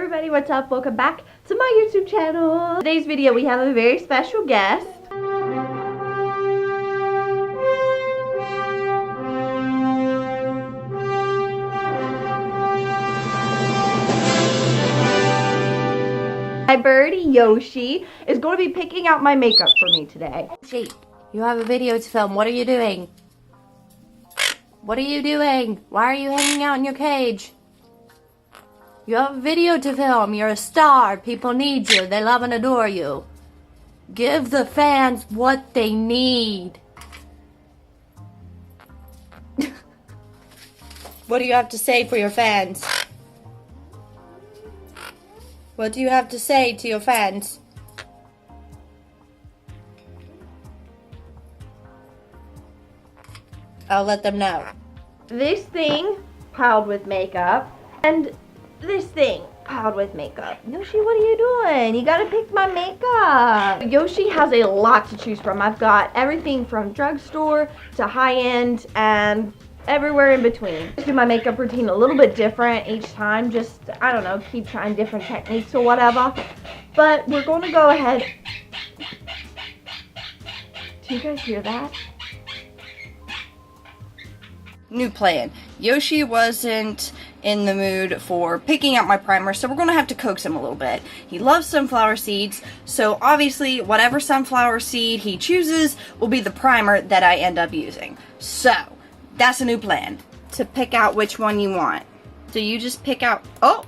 everybody, what's up? Welcome back to my YouTube channel. Today's video we have a very special guest. My birdie Yoshi is going to be picking out my makeup for me today. Yoshi, you have a video to film. What are you doing? What are you doing? Why are you hanging out in your cage? You have a video to film. You're a star. People need you. They love and adore you. Give the fans what they need. What do you have to say for your fans? What do you have to say to your fans? I'll let them know. This thing piled with makeup and this thing piled with makeup. Yoshi, what are you doing? You gotta pick my makeup. Yoshi has a lot to choose from. I've got everything from drugstore to high-end and everywhere in between. I do my makeup routine a little bit different each time. Just, I don't know, keep trying different techniques or whatever. But we're gonna go ahead. Do you guys hear that? New plan. Yoshi wasn't in the mood for picking out my primer, so we're going to have to coax him a little bit. He loves sunflower seeds, so obviously whatever sunflower seed he chooses will be the primer that I end up using. So, that's a new plan. To pick out which one you want. So you just pick out... Oh!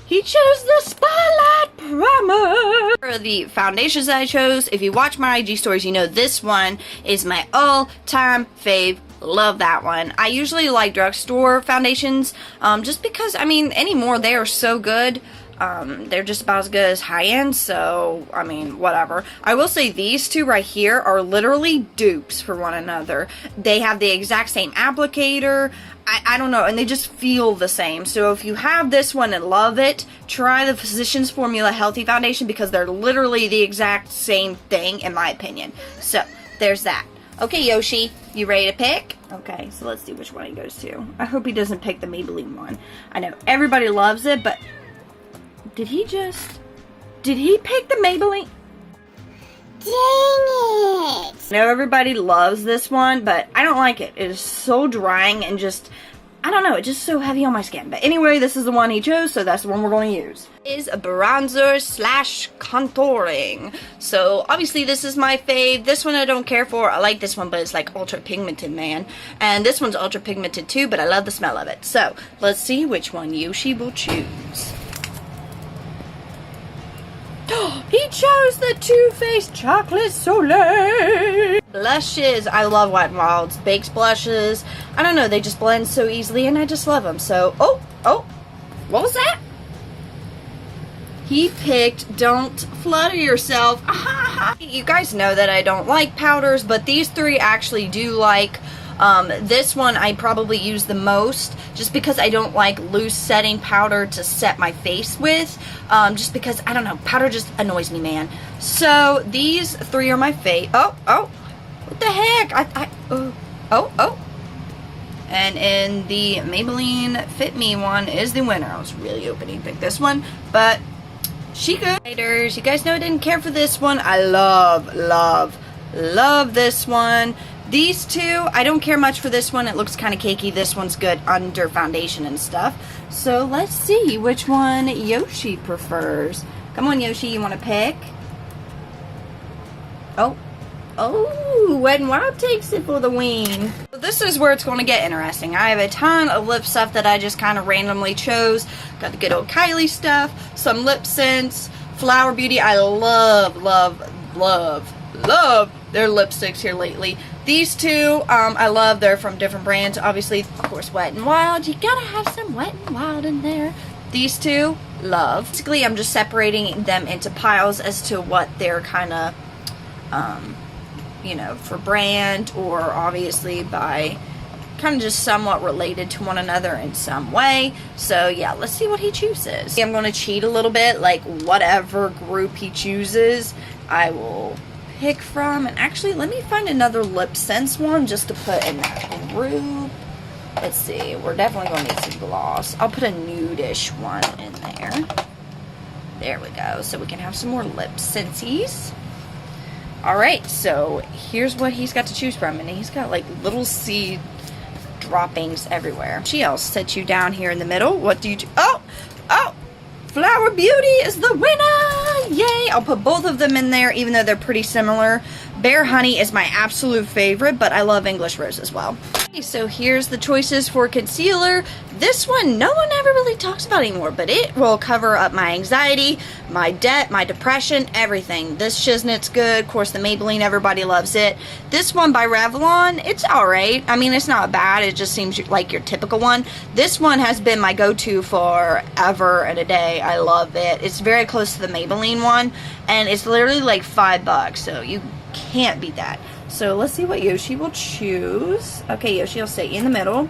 He chose the Spotlight Primer! For the foundations that I chose, if you watch my IG stories, you know this one is my all-time fave. Love that one. I usually like drugstore foundations, just because, I mean, anymore, they are so good. They're just about as good as high-end, so, I mean, whatever. I will say these two right here are literally dupes for one another. They have the exact same applicator. I don't know, and they just feel the same. So if you have this one and love it, try the Physicians Formula Healthy Foundation because they're literally the exact same thing, in my opinion. So, there's that. Okay, Yoshi, you ready to pick? Okay, so let's see which one he goes to. I hope he doesn't pick the Maybelline one. I know everybody loves it, but did he pick the Maybelline? Dang it! I know everybody loves this one, but I don't like it. It is so drying and just, I don't know, it's just so heavy on my skin. But anyway, this is the one he chose, so that's the one we're going to use. Is a bronzer slash contouring. So obviously this is my fave. This one I don't care for. I like this one, but it's like ultra pigmented, man. And this one's ultra pigmented too, but I love the smell of it. So let's see which one Yoshi will choose. He chose the Too Faced Chocolate Soleil. Blushes. I love Wet n Wild's baked blushes. I don't know, they just blend so easily and I just love them. So, oh, what was that? He picked Don't Flutter Yourself. You guys know that I don't like powders, but these three actually do like. This one I probably use the most just because I don't like loose setting powder to set my face with. Just because, I don't know, powder just annoys me, man. So these three are my fave. Oh, what the heck? Oh. And in the Maybelline Fit Me one is the winner. I was really hoping he'd pick this one, but she good. Haters, you guys know I didn't care for this one. I love this one. These two, I don't care much for this one. It looks kind of cakey. This one's good under foundation and stuff. So let's see which one Yoshi prefers. Come on, Yoshi, you want to pick? Oh, Wet n Wild takes it for the win. So this is where it's going to get interesting. I have a ton of lip stuff that I just kind of randomly chose. Got the good old Kylie stuff, some lip scents, Flower Beauty. I love their lipsticks here lately. These two, I love. They're from different brands. Obviously, of course, Wet n Wild. You gotta have some Wet n Wild in there. These two, love. Basically, I'm just separating them into piles as to what they're kind of, you know, for brand or obviously by kind of just somewhat related to one another in some way. So, yeah, let's see what he chooses. I'm going to cheat a little bit. Like, whatever group he chooses, I will pick from. And actually, let me find another lip sense one just to put in that group. let's see. We're definitely going to need some gloss. I'll put a nude-ish one in there. There we go. So we can have some more lip scentsies. Alright, so here's what he's got to choose from. And he's got like little seed droppings everywhere. I'll set you down here in the middle. What do you do? Oh! Flower Beauty is the winner! Yay! I'll put both of them in there, even though they're pretty similar. Bare Honey is my absolute favorite, but I love English Rose as well. Okay, so here's the choices for concealer. This one, no one ever really talks about anymore, but it will cover up my anxiety, my debt, my depression, everything. This Shiznit's good. Of course, the Maybelline, everybody loves it. This one by Revlon, it's alright. I mean, it's not bad. It just seems like your typical one. This one has been my go-to forever and a day. I love it. It's very close to the Maybelline one, and it's literally like $5, so you can't beat that. So let's see what Yoshi will choose. Okay, Yoshi will stay in the middle.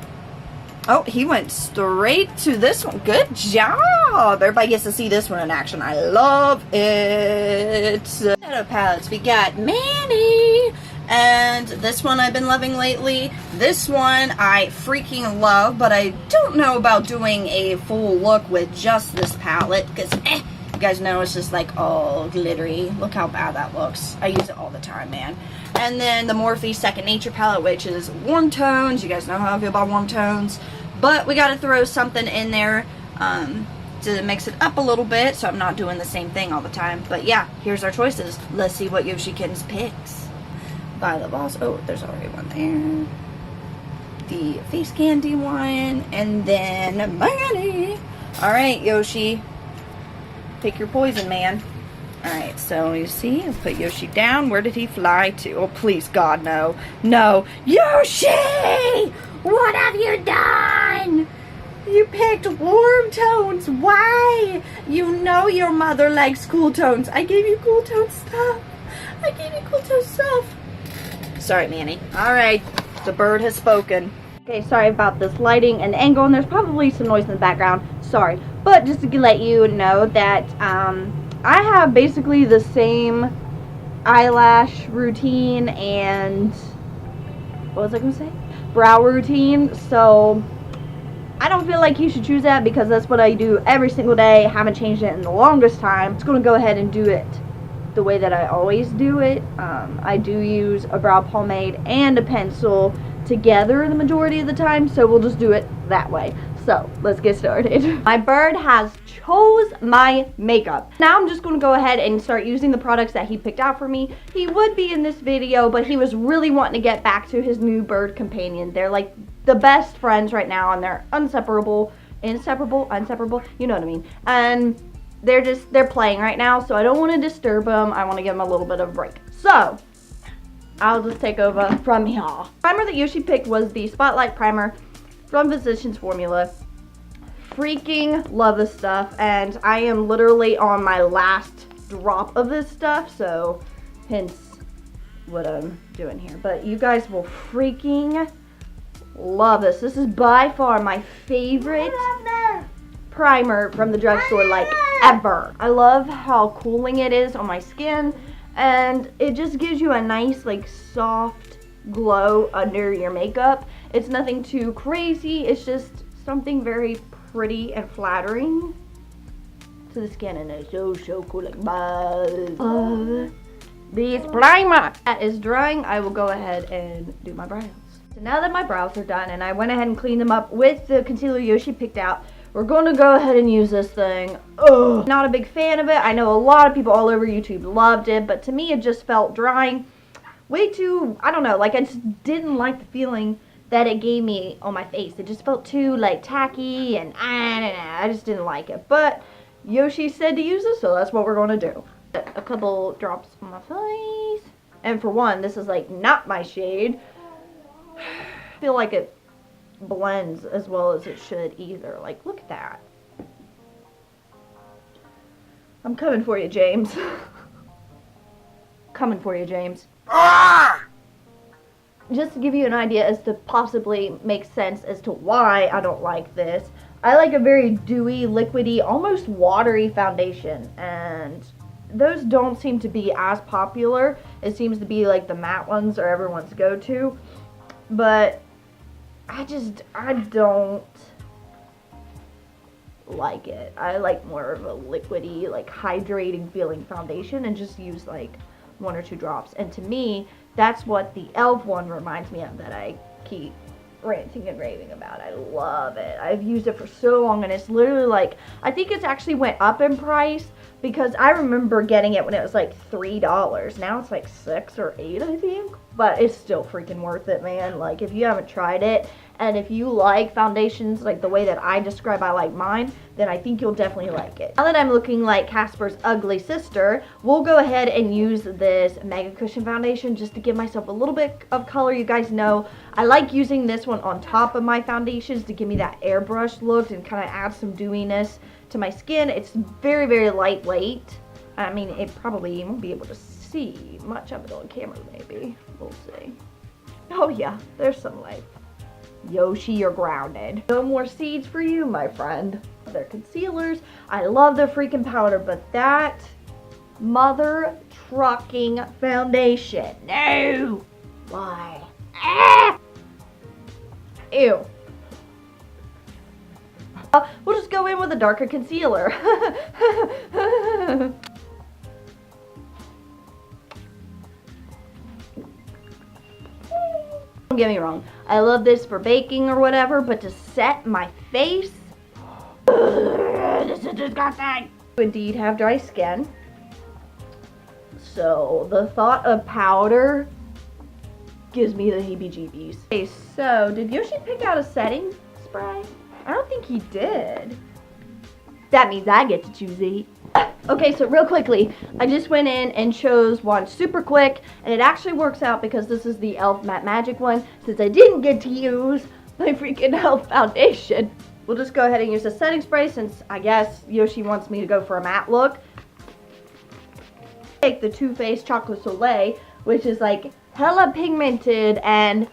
Oh, he went straight to this one. Good job. Everybody gets to see this one in action. I love it. Shadow palettes. We got Manny. And this one I've been loving lately. This one I freaking love, but I don't know about doing a full look with just this palette because you guys know it's just like all glittery. Look how bad that looks. I use it all the time, man. And then the Morphe Second Nature palette, which is warm tones. You guys know how I feel about warm tones. But we got to throw something in there to mix it up a little bit so I'm not doing the same thing all the time. But yeah, here's our choices. Let's see what Yoshikins picks. Violet Balls. Oh, there's already one there. The Face Candy one. And then Manny. Alright, Yoshi. Pick your poison, man. Alright, so you see, I'll put Yoshi down. Where did he fly to? Oh, please, God, no. No. Yoshi! What have you done? You picked warm tones. Why? You know your mother likes cool tones. I gave you cool tone stuff. I gave you cool tone stuff. Sorry, Manny. Alright, the bird has spoken. Okay, sorry about this lighting and angle, and there's probably some noise in the background. Sorry. But just to let you know that, I have basically the same eyelash routine and, what was I going to say? Brow routine, so I don't feel like you should choose that because that's what I do every single day. Haven't changed it in the longest time. It's going to go ahead and do it the way that I always do it. I do use a brow pomade and a pencil together the majority of the time, so we'll just do it that way. So, let's get started. My bird has chose my makeup. Now I'm just going to go ahead and start using the products that he picked out for me. He would be in this video, but he was really wanting to get back to his new bird companion. They're like the best friends right now, and they're inseparable, you know what I mean. And they're playing right now, so I don't want to disturb them. I want to give them a little bit of a break. So, I'll just take over from here. The primer that Yoshi picked was the Spotlight Primer from Physicians Formula. Freaking love this stuff, and I am literally on my last drop of this stuff, so hence what I'm doing here. But you guys will freaking love this. This is by far my favorite primer from the drugstore, like ever. I love how cooling it is on my skin, and it just gives you a nice, like, soft glow under your makeup. It's nothing too crazy. It's just something very pretty and flattering to the skin, and it's so cool. Like, buzz. This primer that is drying, I will go ahead and do my brows. So now that my brows are done and I went ahead and cleaned them up with the concealer Yoshi picked out, we're going to go ahead and use this thing. Ugh. Not a big fan of it. I know a lot of people all over YouTube loved it, but to me it just felt drying. Way too, I don't know, like I just didn't like the feeling that it gave me on my face. It just felt too like tacky, and I don't know, I just didn't like it. But Yoshi said to use this, so that's what we're going to do. A couple drops on my face. And for one, this is like not my shade. I feel like it blends as well as it should either. Like, look at that. I'm coming for you, James. Coming for you, James. Just to give you an idea as to possibly make sense as to why I don't like this, I like a very dewy, liquidy, almost watery foundation, and those don't seem to be as popular. It seems to be like the matte ones are everyone's go-to, but I don't like it. I like more of a liquidy, like hydrating feeling foundation, and just use like 1 or 2 drops. And to me, that's what the e.l.f. one reminds me of that I keep ranting and raving about. I love it. I've used it for so long, and it's literally like, I think it's actually went up in price because I remember getting it when it was like $3. Now it's like $6 or $8, I think. But it's still freaking worth it, man. Like, if you haven't tried it, and if you like foundations like the way that I describe I like mine, then I think you'll definitely like it. Now that I'm looking like Casper's ugly sister, we'll go ahead and use this Mega Cushion foundation just to give myself a little bit of color. You guys know I like using this one on top of my foundations to give me that airbrush look and kind of add some dewiness to my skin. It's very, very lightweight. I mean, it probably, you won't be able to see much of it on camera, maybe. We'll see. Oh yeah, there's some light. Yoshi, you're grounded. No more seeds for you, my friend. They're concealers. I love their freaking powder, but that mother trucking foundation. No! Why? Ah! Ew. We'll just go in with a darker concealer. Don't get me wrong, I love this for baking or whatever, but to set my face, this is disgusting. I indeed have dry skin, so the thought of powder gives me the heebie-jeebies. Okay, so did Yoshi pick out a setting spray? I don't think he did. That means I get to choose it. Okay, so real quickly, I just went in and chose one super quick, and it actually works out because this is the e.l.f. Matte Magic one, since I didn't get to use my freaking e.l.f. foundation. We'll just go ahead and use the setting spray since I guess Yoshi wants me to go for a matte look. Take the Too Faced Chocolate Soleil, which is like hella pigmented and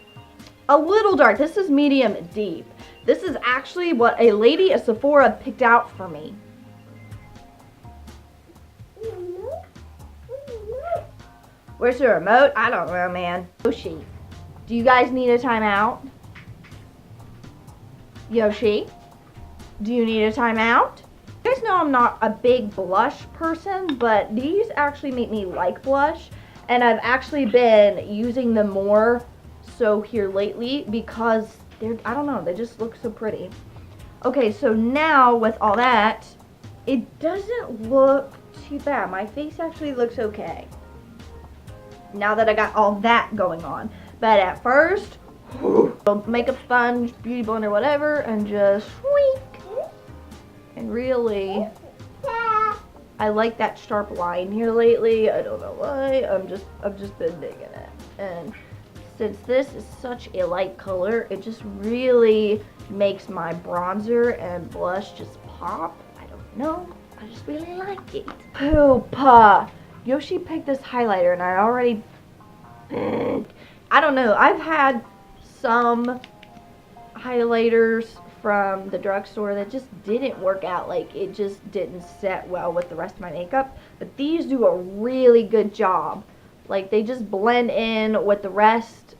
a little dark. This is medium deep. This is actually what a lady at Sephora picked out for me. Where's the remote? I don't know, man. Yoshi, do you guys need a timeout? Yoshi, do you need a timeout? You guys know I'm not a big blush person, but these actually make me like blush, and I've actually been using them more so here lately because they're, I don't know, they just look so pretty. Okay, so now with all that, it doesn't look too bad. My face actually looks okay now that I got all that going on. But at first, makeup sponge, beauty blender, whatever, and just squeak. And really, I like that sharp line here lately. I don't know why. I've just been digging it. And since this is such a light color, it just really makes my bronzer and blush just pop. I don't know. I just really like it. Poopa. Yoshi picked this highlighter and I already, I don't know. I've had some highlighters from the drugstore that just didn't work out. Like, it just didn't set well with the rest of my makeup. But these do a really good job. Like, they just blend in with the rest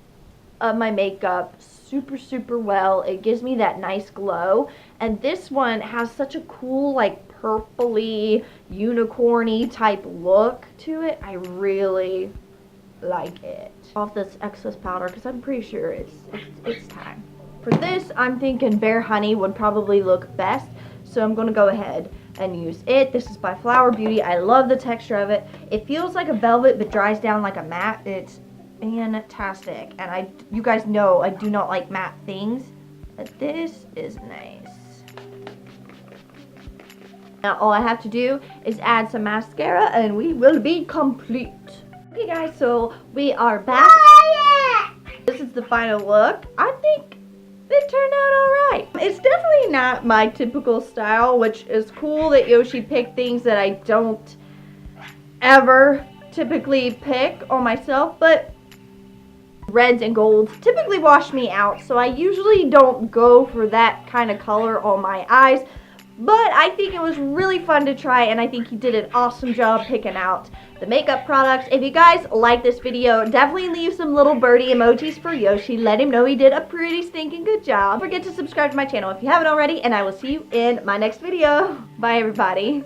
of my makeup super, super well. It gives me that nice glow. And this one has such a cool, like, purpley, unicorny type look to it. I really like it. Off this excess powder because I'm pretty sure it's time. For this, I'm thinking Bare Honey would probably look best. So I'm going to go ahead and use it. This is by Flower Beauty. I love the texture of it. It feels like a velvet but dries down like a matte. It's fantastic. And you guys know I do not like matte things, but this is nice. Now all I have to do is add some mascara and we will be complete. Okay guys, so we are back. This is the final look. I think it turned out alright. It's definitely not my typical style, which is cool that Yoshi picked things that I don't ever typically pick on myself, but reds and golds typically wash me out, so I usually don't go for that kind of color on my eyes. But I think it was really fun to try, and I think he did an awesome job picking out the makeup products. If you guys like this video, definitely leave some little birdie emojis for Yoshi. Let him know he did a pretty stinking good job. Don't forget to subscribe to my channel if you haven't already, and I will see you in my next video. Bye, everybody.